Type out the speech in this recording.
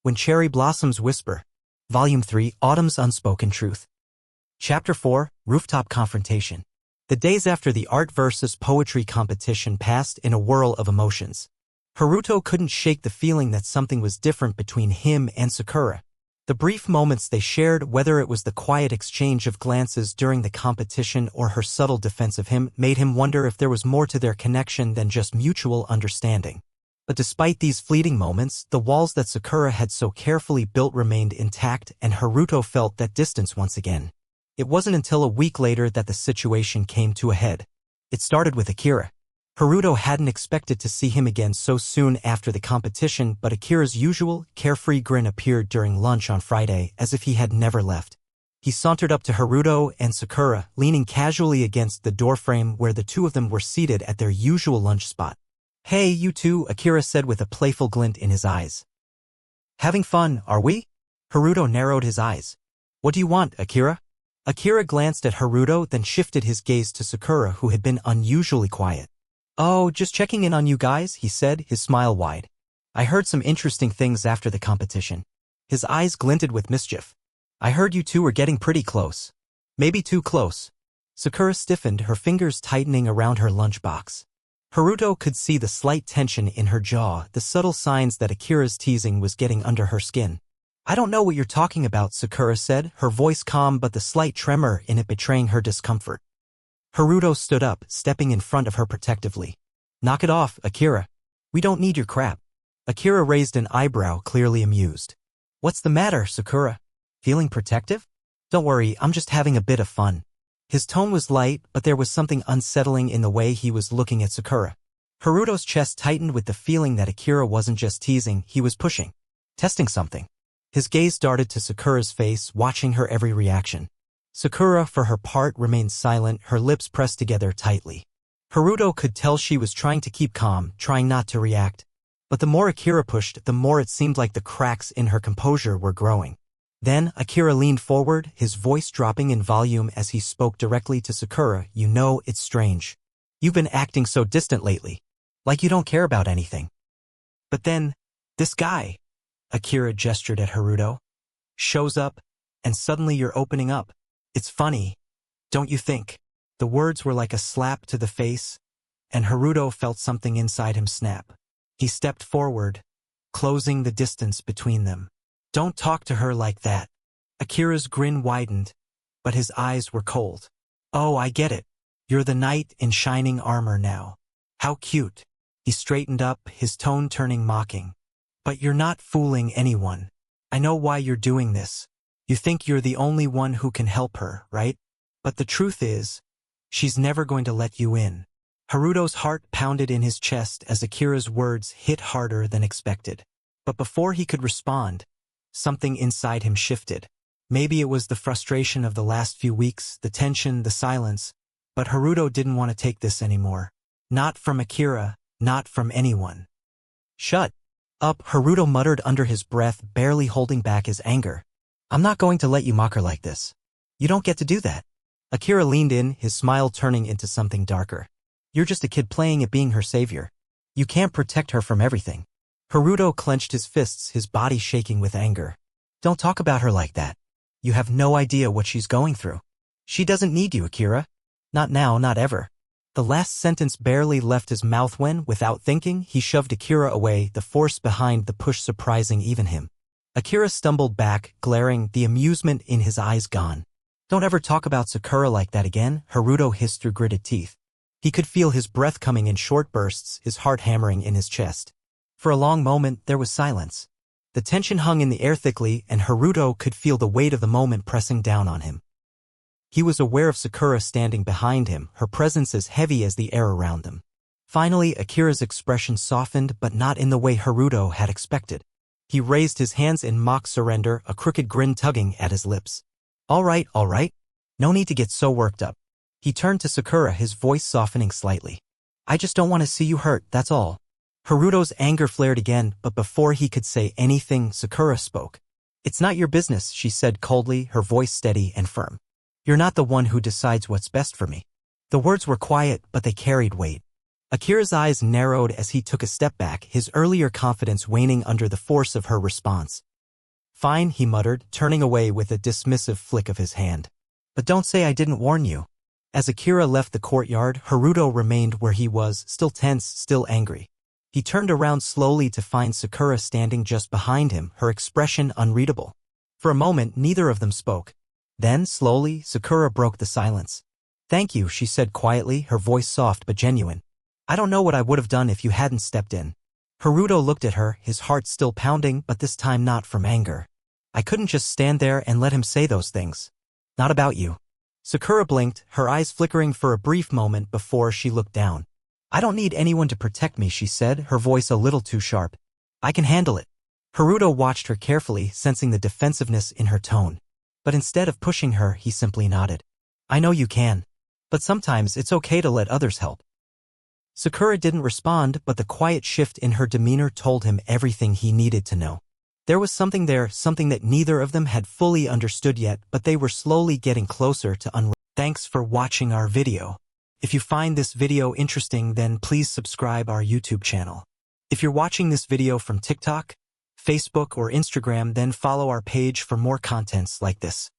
When Cherry Blossoms Whisper. Volume 3, Autumn's Unspoken Truth. Chapter 4, Rooftop Confrontation. The days after the art versus poetry competition passed in a whirl of emotions. Haruto couldn't shake the feeling that something was different between him and Sakura. The brief moments they shared, whether it was the quiet exchange of glances during the competition or her subtle defense of him, made him wonder if there was more to their connection than just mutual understanding. But despite these fleeting moments, the walls that Sakura had so carefully built remained intact, and Haruto felt that distance once again. It wasn't until a week later that the situation came to a head. It started with Akira. Haruto hadn't expected to see him again so soon after the competition, but Akira's usual, carefree grin appeared during lunch on Friday, as if he had never left. He sauntered up to Haruto and Sakura, leaning casually against the doorframe where the two of them were seated at their usual lunch spot. "Hey, you two," Akira said with a playful glint in his eyes. "Having fun, are we?" Haruto narrowed his eyes. "What do you want, Akira?" Akira glanced at Haruto, then shifted his gaze to Sakura, who had been unusually quiet. "Oh, just checking in on you guys," he said, his smile wide. "I heard some interesting things after the competition." His eyes glinted with mischief. "I heard you two were getting pretty close. Maybe too close." Sakura stiffened, her fingers tightening around her lunchbox. Haruto could see the slight tension in her jaw, the subtle signs that Akira's teasing was getting under her skin. "I don't know what you're talking about," Sakura said, her voice calm but the slight tremor in it betraying her discomfort. Haruto stood up, stepping in front of her protectively. "Knock it off, Akira. We don't need your crap." Akira raised an eyebrow, clearly amused. "What's the matter, Sakura? Feeling protective?" "Don't worry, I'm just having a bit of fun." His tone was light, but there was something unsettling in the way he was looking at Sakura. Haruto's chest tightened with the feeling that Akira wasn't just teasing, he was pushing. Testing something. His gaze darted to Sakura's face, watching her every reaction. Sakura, for her part, remained silent, her lips pressed together tightly. Haruto could tell she was trying to keep calm, trying not to react. But the more Akira pushed, the more it seemed like the cracks in her composure were growing. Then, Akira leaned forward, his voice dropping in volume as he spoke directly to Sakura. "You know, it's strange. You've been acting so distant lately. Like you don't care about anything. But then, this guy," Akira gestured at Haruto, "shows up, and suddenly you're opening up. It's funny, don't you think?" The words were like a slap to the face, and Haruto felt something inside him snap. He stepped forward, closing the distance between them. "Don't talk to her like that." Akira's grin widened, but his eyes were cold. "Oh, I get it. You're the knight in shining armor now. How cute." He straightened up, his tone turning mocking. "But you're not fooling anyone. I know why you're doing this. You think you're the only one who can help her, right? But the truth is, she's never going to let you in." Haruto's heart pounded in his chest as Akira's words hit harder than expected. But before he could respond, something inside him shifted. Maybe it was the frustration of the last few weeks, the tension, the silence, but Haruto didn't want to take this anymore. Not from Akira, not from anyone. "Shut up," Haruto muttered under his breath, barely holding back his anger. "I'm not going to let you mock her like this. You don't get to do that." Akira leaned in, his smile turning into something darker. "You're just a kid playing at being her savior. You can't protect her from everything." Haruto clenched his fists, his body shaking with anger. "Don't talk about her like that. You have no idea what she's going through. She doesn't need you, Akira. Not now, not ever." The last sentence barely left his mouth when, without thinking, he shoved Akira away, the force behind the push surprising even him. Akira stumbled back, glaring, the amusement in his eyes gone. "Don't ever talk about Sakura like that again," Haruto hissed through gritted teeth. He could feel his breath coming in short bursts, his heart hammering in his chest. For a long moment, there was silence. The tension hung in the air thickly, and Haruto could feel the weight of the moment pressing down on him. He was aware of Sakura standing behind him, her presence as heavy as the air around them. Finally, Akira's expression softened, but not in the way Haruto had expected. He raised his hands in mock surrender, a crooked grin tugging at his lips. All right. No need to get so worked up." He turned to Sakura, his voice softening slightly. "I just don't want to see you hurt, that's all." Haruto's anger flared again, but before he could say anything, Sakura spoke. "It's not your business," she said coldly, her voice steady and firm. "You're not the one who decides what's best for me." The words were quiet, but they carried weight. Akira's eyes narrowed as he took a step back, his earlier confidence waning under the force of her response. Fine, he muttered, turning away with a dismissive flick of his hand. But don't say I didn't warn you. As Akira left the courtyard, Haruto remained where he was, still tense, still angry. He turned around slowly to find Sakura standing just behind him, her expression unreadable. For a moment, neither of them spoke. Then, slowly, Sakura broke the silence. Thank you, she said quietly, her voice soft but genuine. I don't know what I would have done if you hadn't stepped in. Haruto looked at her, his heart still pounding, but this time not from anger. I couldn't just stand there and let him say those things. Not about you. Sakura blinked, her eyes flickering for a brief moment before she looked down. I don't need anyone to protect me, she said, her voice a little too sharp. I can handle it. Haruto watched her carefully, sensing the defensiveness in her tone. But instead of pushing her, he simply nodded. I know you can. But sometimes it's okay to let others help. Sakura didn't respond, but the quiet shift in her demeanor told him everything he needed to know. There was something there, something that neither of them had fully understood yet, but they were slowly getting closer to unraveling. Thanks for watching our video. If you find this video interesting, then please subscribe our YouTube channel. If you're watching this video from TikTok, Facebook, or Instagram, then follow our page for more contents like this.